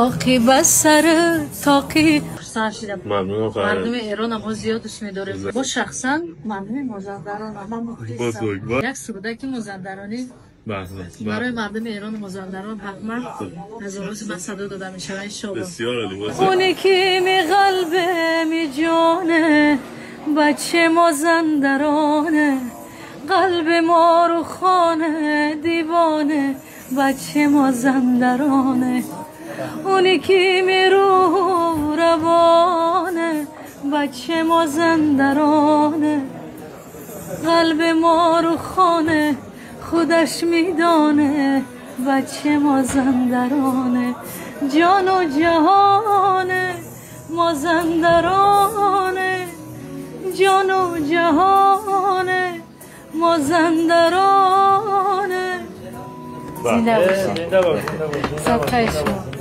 تاقی بس سر تاقی مردم ایران هم زیادش میداره. با شخصا مردم مازندران هم مخلصم. یک سرودک مازندرانی برای مردم ایران مازندران حتما از آغاز من صدا داده می شود انشاءالله. اونی که می قلبه می جانه بچه مازندرانه، قلب ما رو خانه دیوانه بچه مازندرانه. اونی که می رو روانه بچه مازندرانه، قلب ما رو خانه خودش میدانه بچه مازندرانه. جان و جهانه مازندرانه، جان و جهانه مازندرانه. زنده باشید. صدقه شما.